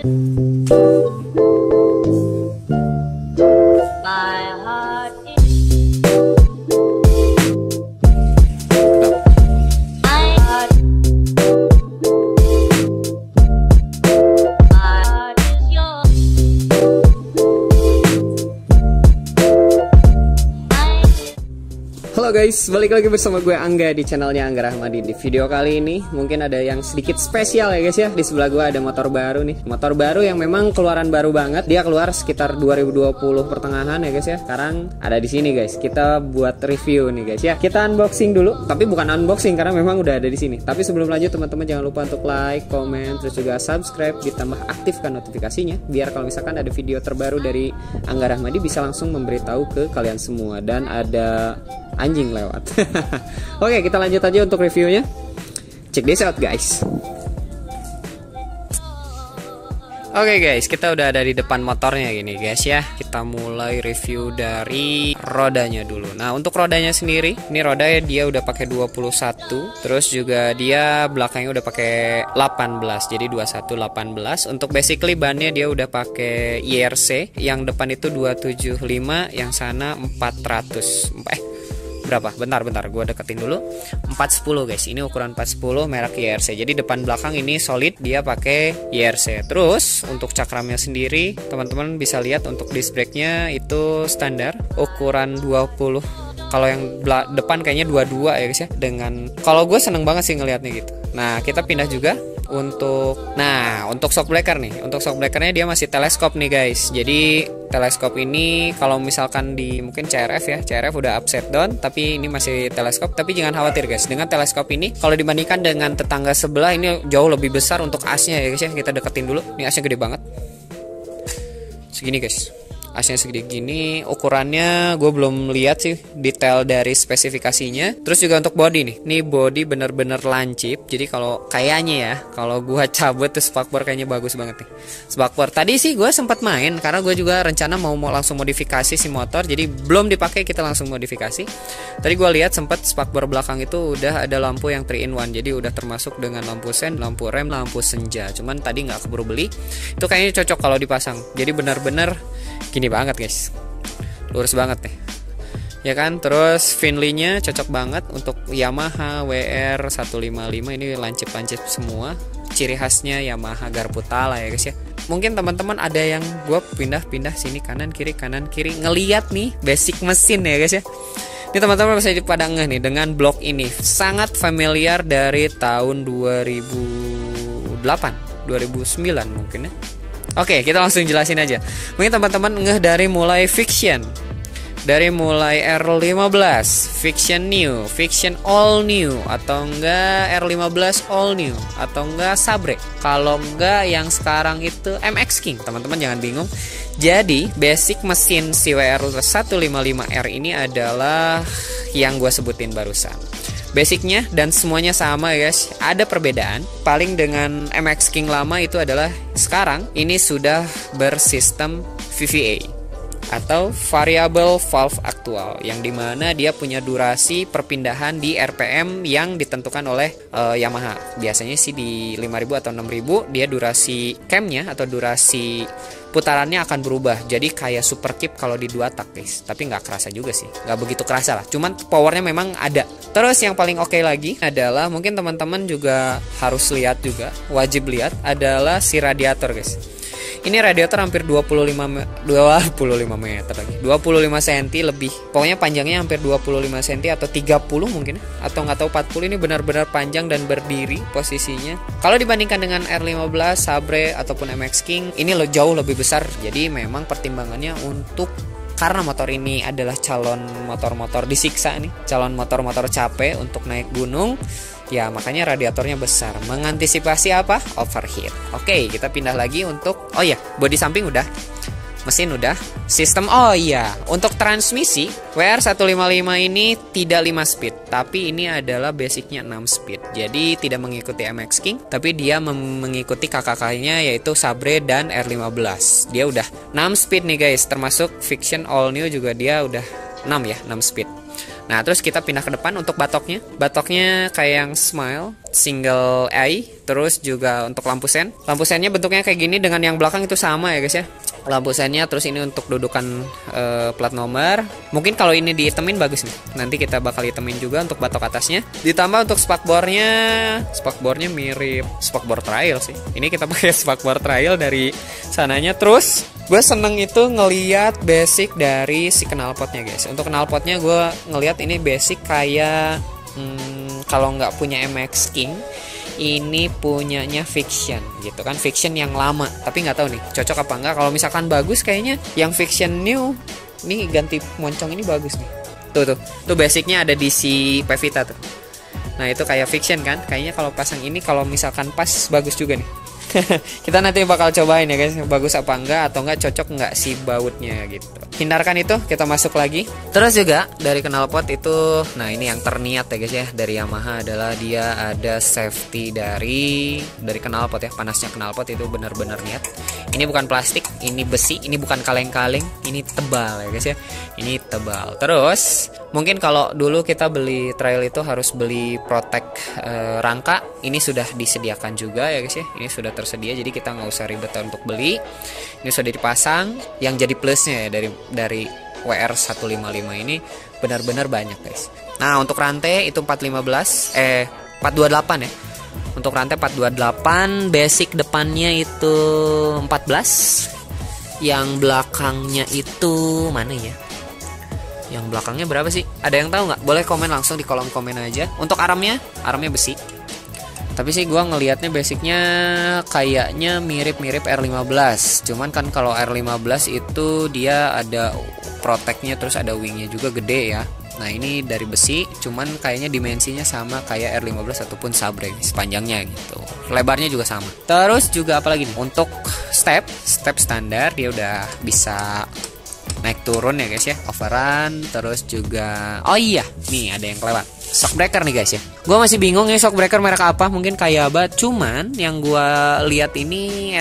My heart is my heart. My heart is yours. Halo guys, balik lagi bersama gue Angga di channelnya Angga Rahmadi. Di video kali ini mungkin ada yang sedikit spesial ya guys ya. Di sebelah gue ada motor baru nih. Motor baru yang memang keluaran baru banget. Dia keluar sekitar 2020 pertengahan ya guys ya. Sekarang ada di sini guys. Kita buat review nih guys ya. Kita unboxing dulu, tapi bukan unboxing karena memang udah ada di sini. Tapi sebelum lanjut teman-teman jangan lupa untuk like, comment, terus juga subscribe, ditambah aktifkan notifikasinya biar kalau misalkan ada video terbaru dari Angga Rahmadi bisa langsung memberitahu ke kalian semua. Dan ada anjing lewat. Oke, kita lanjut aja untuk reviewnya. Check this out guys. Oke guys, kita udah ada di depan motornya gini guys ya. Kita mulai review dari rodanya dulu. Nah, untuk rodanya sendiri, ini rodanya dia udah pakai 21, terus juga dia belakangnya udah pakai 18. Jadi 21 18. Untuk basically bannya dia udah pakai IRC, yang depan itu 275, yang sana 400. Berapa? Bentar, gue deketin dulu. 410 guys, ini ukuran 410 merek IRC. Jadi depan belakang ini solid, dia pakai IRC. Terus untuk cakramnya sendiri, teman-teman bisa lihat untuk disc brake-nya itu standar ukuran 20. Kalau yang depan kayaknya 22 ya guys ya. Dengan kalau gue seneng banget sih ngelihatnya gitu. Nah, kita pindah juga untuk shock breaker nih. Untuk shock breakernya dia masih teleskop nih guys. Jadi teleskop ini kalau misalkan di mungkin CRF ya, CRF udah upside down, tapi ini masih teleskop. Tapi jangan khawatir guys, dengan teleskop ini kalau dibandingkan dengan tetangga sebelah ini jauh lebih besar untuk asnya ya guys ya. Kita deketin dulu. Ini asnya gede banget. Segini guys. Asnya segede gini, ukurannya gue belum lihat sih detail dari spesifikasinya. Terus juga untuk body nih, ini body bener-bener lancip. Jadi kalau kayaknya ya, kalau gue cabut tuh spakbor kayaknya bagus banget nih. Spakbor tadi sih gue sempat main karena gue juga rencana mau langsung modifikasi si motor. Jadi belum dipakai, kita langsung modifikasi. Tadi gue lihat sempat spakbor belakang itu udah ada lampu yang 3-in-1. Jadi udah termasuk dengan lampu sen, lampu rem, lampu senja. Cuman tadi nggak keburu beli. Itu kayaknya cocok kalau dipasang. Jadi bener-bener gini banget guys, lurus banget nih ya kan. Terus Finley-nya cocok banget untuk Yamaha WR 155. Ini lancip-lancip semua, ciri khasnya Yamaha Garputala ya guys ya. Mungkin teman-teman ada yang gue pindah-pindah sini kanan kiri ngeliat nih basic mesin ya guys ya. Ini teman-teman bisa pada ngeh nih dengan blok ini, sangat familiar dari tahun 2008 2009 mungkin ya. Oke, kita langsung jelasin aja. Mungkin teman-teman ngeh dari mulai Fiction, dari mulai R15, Fiction New, Fiction All New, atau enggak R15 All New, atau enggak Sabre. Kalau enggak yang sekarang itu MX King, teman-teman jangan bingung. Jadi basic mesin si WR155R ini adalah yang gue sebutin barusan. Basicnya dan semuanya sama guys, ada perbedaan. Paling dengan MX King lama itu adalah sekarang ini sudah bersistem VVA atau Variable Valve Actual, yang dimana dia punya durasi perpindahan di RPM yang ditentukan oleh Yamaha. Biasanya sih di 5000 atau 6000 dia durasi camnya atau durasi putarannya akan berubah. Jadi kayak super keep kalau di 2 tak guys. Tapi nggak kerasa juga sih, nggak begitu kerasa lah. Cuman powernya memang ada. Terus yang paling oke lagi adalah mungkin teman-teman juga harus lihat juga, wajib lihat adalah si radiator guys. Ini radiator hampir 25 meter lagi, 25 cm lebih. Pokoknya panjangnya hampir 25 cm atau 30 mungkin, atau nggak tahu 40. Ini benar-benar panjang dan berdiri posisinya. Kalau dibandingkan dengan R15, Sabre ataupun MX King, ini jauh lebih besar. Jadi memang pertimbangannya untuk, karena motor ini adalah calon motor-motor disiksa nih, calon motor-motor capek untuk naik gunung. Ya makanya radiatornya besar, mengantisipasi apa? Overheat. Oke, kita pindah lagi untuk, oh ya, bodi samping udah, mesin udah, sistem, oh iya, untuk transmisi WR155 ini tidak 5 speed, tapi ini adalah basicnya 6 speed. Jadi tidak mengikuti MX King, tapi dia mengikuti kakak-kakaknya yaitu Sabre dan R15. Dia udah 6 speed nih guys, termasuk Fiction All New juga dia udah 6 ya, 6 speed. Nah, terus kita pindah ke depan untuk batoknya. Batoknya kayak yang smile, single eye. Terus juga untuk lampu sen. Lampu sennya bentuknya kayak gini, dengan yang belakang itu sama ya guys ya. Lampu sennya, terus ini untuk dudukan plat nomor. Mungkin kalau ini diitemin bagus nih. Nanti kita bakal itemin juga untuk batok atasnya. Ditambah untuk spakbornya mirip spakbor trail sih. Ini kita pakai spakbor trail dari sananya. Terus gue seneng itu ngeliat basic dari si knalpotnya guys. Untuk knalpotnya gue ngeliat ini basic kayak kalau nggak punya MX King, ini punyanya Fiction gitu kan, Fiction yang lama. Tapi nggak tahu nih cocok apa enggak. Kalau misalkan bagus kayaknya yang Fiction new nih, ganti moncong ini bagus nih. Tuh basicnya ada di si Pevita tuh. Nah itu kayak Fiction kan, kayaknya kalau pasang ini kalau misalkan pas bagus juga nih. Kita nanti bakal cobain ya guys, bagus apa enggak, atau enggak cocok enggak si bautnya gitu. Hindarkan itu, kita masuk lagi. Terus juga dari knalpot itu, nah ini yang terniat ya guys ya, dari Yamaha adalah dia ada safety dari knalpot ya. Panasnya knalpot itu benar-benar niat. Ini bukan plastik, ini besi, ini bukan kaleng-kaleng, ini tebal ya guys ya. Ini tebal. Terus mungkin kalau dulu kita beli trail itu harus beli protect rangka, ini sudah disediakan juga ya guys ya. Ini sudah tersedia, jadi kita nggak usah ribet untuk beli. Ini sudah dipasang. Yang jadi plusnya ya dari WR 155 ini benar-benar banyak guys. Nah untuk rantai itu 428 ya. Untuk rantai 428, basic depannya itu 14. Yang belakangnya itu mana ya? Yang belakangnya berapa sih? Ada yang tahu nggak? Boleh komen langsung di kolom komen aja. Untuk armnya besi. Tapi sih gue ngelihatnya basicnya kayaknya mirip-mirip R15. Cuman kan kalau R15 itu dia ada protectnya, terus ada wingnya juga gede ya. Nah ini dari besi, cuman kayaknya dimensinya sama kayak R15 ataupun Sabre sepanjangnya gitu. Lebarnya juga sama. Terus juga apa lagi nih? Untuk step standar dia udah bisa naik turun ya guys ya, overrun. Terus juga oh iya nih ada yang kelewat, shock breaker nih guys ya. Gue masih bingung ya shock breaker merek apa, mungkin Kayaba. Cuman yang gue lihat ini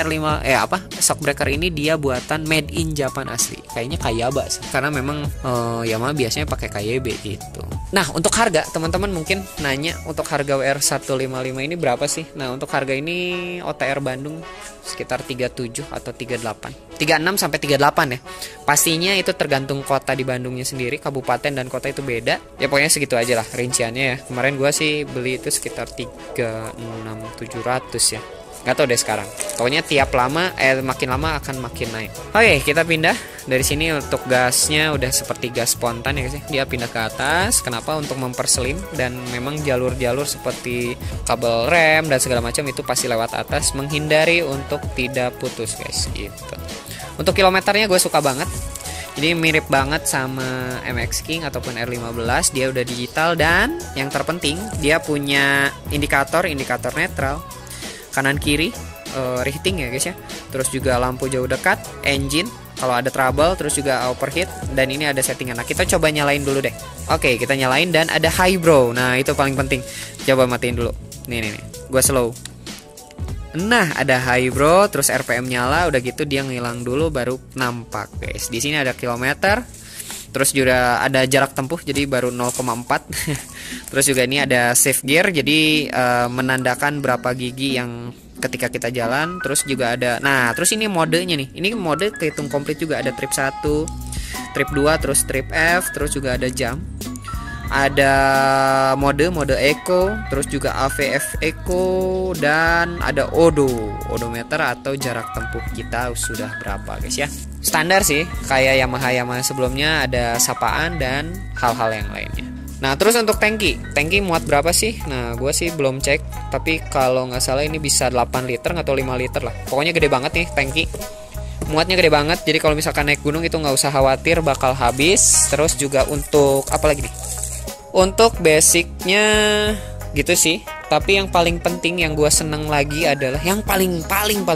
shock breaker ini dia buatan made in Japan asli. Kayaknya Kayaba sih, karena memang Yamaha biasanya pakai KYB gitu. Nah untuk harga, teman-teman mungkin nanya untuk harga WR 155 ini berapa sih. Nah untuk harga ini OTR Bandung sekitar 37 atau 38, 36 sampai 38 ya. Pastinya itu tergantung kota di Bandungnya sendiri, kabupaten dan kota itu beda. Ya pokoknya segitu aja lah rinciannya ya. Kemarin gua sih beli itu sekitar 36.700 ya. Gak tau deh sekarang. Pokoknya tiap lama makin lama akan makin naik. Oke, kita pindah dari sini. Untuk gasnya udah seperti gas spontan ya guys. Dia pindah ke atas. Kenapa? Untuk memperselim, dan memang jalur-jalur seperti kabel rem dan segala macam itu pasti lewat atas, menghindari untuk tidak putus guys gitu. Untuk kilometernya gue suka banget. Jadi mirip banget sama MX King ataupun R15. Dia udah digital, dan yang terpenting dia punya indikator netral kanan kiri, righting ya guys ya. Terus juga lampu jauh dekat, engine kalau ada trouble, terus juga overheat, dan ini ada settingan. Nah kita coba nyalain dulu deh. Oke, kita nyalain, dan ada high bro. Nah itu paling penting. Coba matiin dulu. Nih gue slow. Nah ada high bro, terus RPM nyala, udah gitu dia ngilang dulu baru nampak guys. Di sini ada kilometer. Terus juga ada jarak tempuh, jadi baru 0,4. Terus juga ini ada safe gear, jadi menandakan berapa gigi yang ketika kita jalan. Terus juga ada, nah terus ini modenya nih. Ini mode kehitung komplit juga, ada trip 1, trip 2, terus trip F. Terus juga ada jam, ada mode eco, terus juga AVF eco, dan ada odometer atau jarak tempuh kita sudah berapa guys ya. Standar sih kayak Yamaha sebelumnya, ada sapaan dan hal-hal yang lainnya. Nah terus untuk tangki muat berapa sih? Nah gue sih belum cek, tapi kalau nggak salah ini bisa 8 liter atau 5 liter lah. Pokoknya gede banget nih tangki, muatnya gede banget. Jadi kalau misalkan naik gunung itu nggak usah khawatir bakal habis. Terus juga untuk apa lagi nih? Untuk basicnya gitu sih. Tapi yang paling penting yang gue seneng lagi adalah, yang paling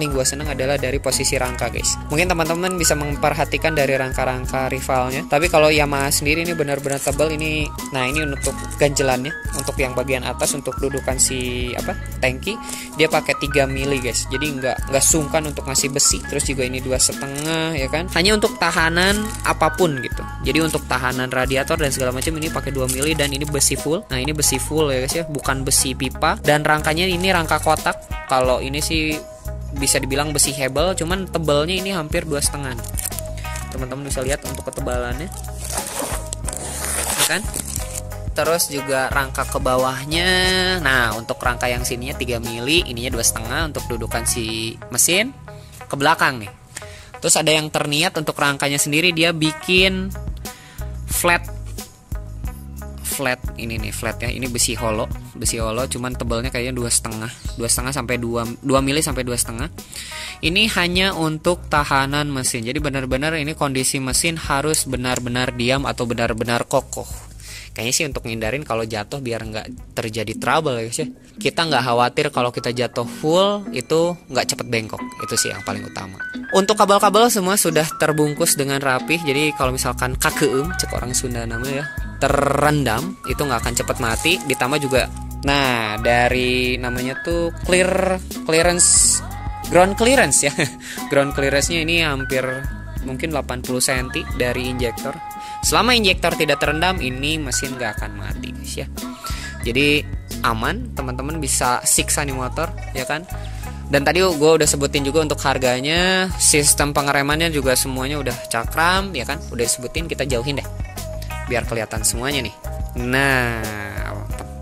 gue seneng adalah dari posisi rangka guys. Mungkin teman-teman bisa memperhatikan dari rangka-rangka rivalnya. Tapi kalau Yamaha sendiri ini benar-benar tebal ini. Nah ini untuk ganjelannya, untuk yang bagian atas untuk dudukan si tangki, dia pakai 3 mili guys. Jadi nggak sungkan untuk ngasih besi. Terus juga ini 2,5 ya kan. Hanya untuk tahanan apapun gitu. Jadi untuk tahanan radiator dan segala macam ini pakai 2 mili dan ini besi full. Nah ini besi full ya guys ya, bukan besi pipa. Dan rangkanya ini rangka kotak. Kalau ini sih bisa dibilang besi hebel, cuman tebalnya ini hampir 2,5. Teman-teman bisa lihat untuk ketebalannya ya kan. Terus juga rangka ke bawahnya. Nah untuk rangka yang sininya 3 mili, ininya 2,5 untuk dudukan si mesin ke belakang nih. Terus ada yang terniat untuk rangkanya sendiri, dia bikin flat ini nih, flat ya. Ini besi holo, cuman tebalnya kayaknya 2,5 sampai 2 mili sampai 2,5. Ini hanya untuk tahanan mesin. Jadi benar-benar ini kondisi mesin harus benar-benar diam atau benar-benar kokoh. Kayaknya sih untuk ngindarin kalau jatuh biar nggak terjadi trouble ya guys ya. Kita nggak khawatir kalau kita jatuh full itu nggak cepet bengkok. Itu sih yang paling utama. Untuk kabel-kabel semua sudah terbungkus dengan rapih. Jadi kalau misalkan kakeum, cek orang Sunda namanya ya, terendam itu nggak akan cepet mati. Ditambah juga, nah dari namanya tuh ground clearance ya. Ground clearance-nya ini hampir mungkin 80 cm dari injektor. Selama injektor tidak terendam, ini mesin gak akan mati guys ya. Jadi aman, teman-teman bisa siksa nih motor ya kan. Dan tadi gue udah sebutin juga untuk harganya, sistem pengeremannya juga semuanya udah cakram ya kan. Udah disebutin, kita jauhin deh biar kelihatan semuanya nih. Nah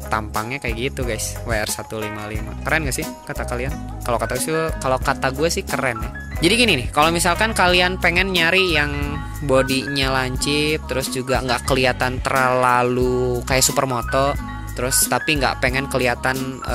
tampangnya kayak gitu guys, WR155. Keren gak sih kata kalian? Kalau kata gue sih keren ya. Jadi gini nih, kalau misalkan kalian pengen nyari yang bodinya lancip, terus juga nggak kelihatan terlalu kayak supermoto, terus tapi nggak pengen kelihatan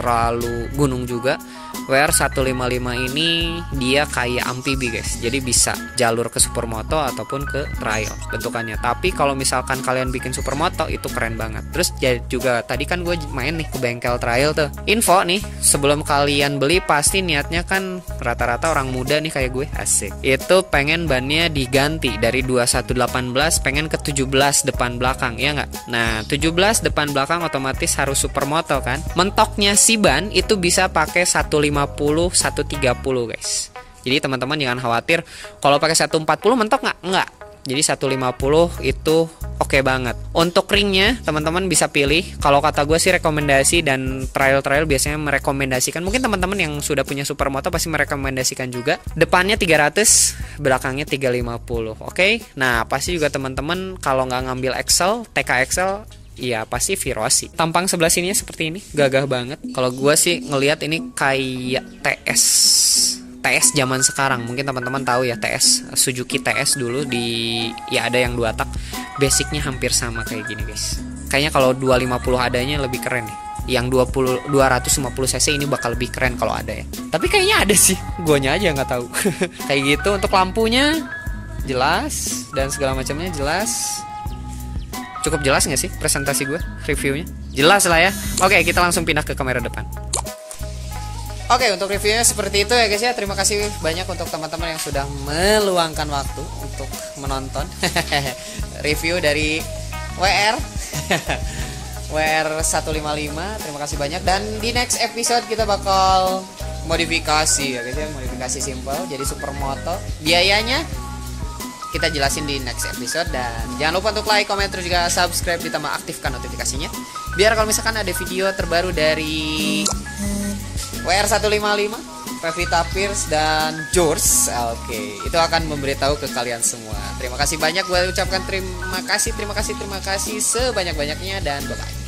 terlalu gunung juga, WR155 ini dia kayak amfibi guys. Jadi bisa jalur ke supermoto ataupun ke trail bentukannya. Tapi kalau misalkan kalian bikin supermoto itu keren banget. Terus juga tadi kan gue main nih ke bengkel trail tuh. Info nih, sebelum kalian beli pasti niatnya kan rata-rata orang muda nih kayak gue, asik. Itu pengen bannya diganti dari 2118 pengen ke 17 depan belakang ya nggak? Nah 17 depan belakang otomatis harus supermoto kan. Mentoknya si ban itu bisa pakai 150 130 guys. Jadi teman-teman jangan khawatir kalau pakai 140 mentok nggak. Jadi 150 itu oke banget. Untuk ringnya teman-teman bisa pilih. Kalau kata gue sih rekomendasi, dan trail biasanya merekomendasikan. Mungkin teman-teman yang sudah punya supermoto pasti merekomendasikan juga. Depannya 300, belakangnya 350. Oke. Nah pasti juga teman-teman kalau nggak ngambil Excel, TK Excel, iya pasti Virosi. Tampang sebelah sininya seperti ini, gagah banget. Kalau gue sih ngelihat ini kayak TS zaman sekarang. Mungkin teman-teman tahu ya TS, Suzuki TS dulu ya ada yang 2 tak. Basicnya hampir sama kayak gini guys. Kayaknya kalau 250 adanya lebih keren nih. Yang 250 cc ini bakal lebih keren kalau ada ya. Tapi kayaknya ada sih, guanya aja nggak tahu. Kayak gitu. Untuk lampunya jelas dan segala macamnya jelas. Cukup jelas nggak sih presentasi gue, reviewnya? Jelas lah ya. Oke, kita langsung pindah ke kamera depan. Oke, untuk reviewnya seperti itu ya guys ya. Terima kasih banyak untuk teman-teman yang sudah meluangkan waktu untuk menonton review dari WR WR155. Terima kasih banyak. Dan di next episode kita bakal modifikasi ya guys ya. Modifikasi simple jadi supermoto. Biayanya kita jelasin di next episode. Dan jangan lupa untuk like, comment, terus juga subscribe, ditambah aktifkan notifikasinya biar kalau misalkan ada video terbaru dari WR155, Pevita Pierce dan George, oke, itu akan memberitahu ke kalian semua. Terima kasih banyak, gue ucapkan terima kasih sebanyak-banyaknya, dan bye-bye.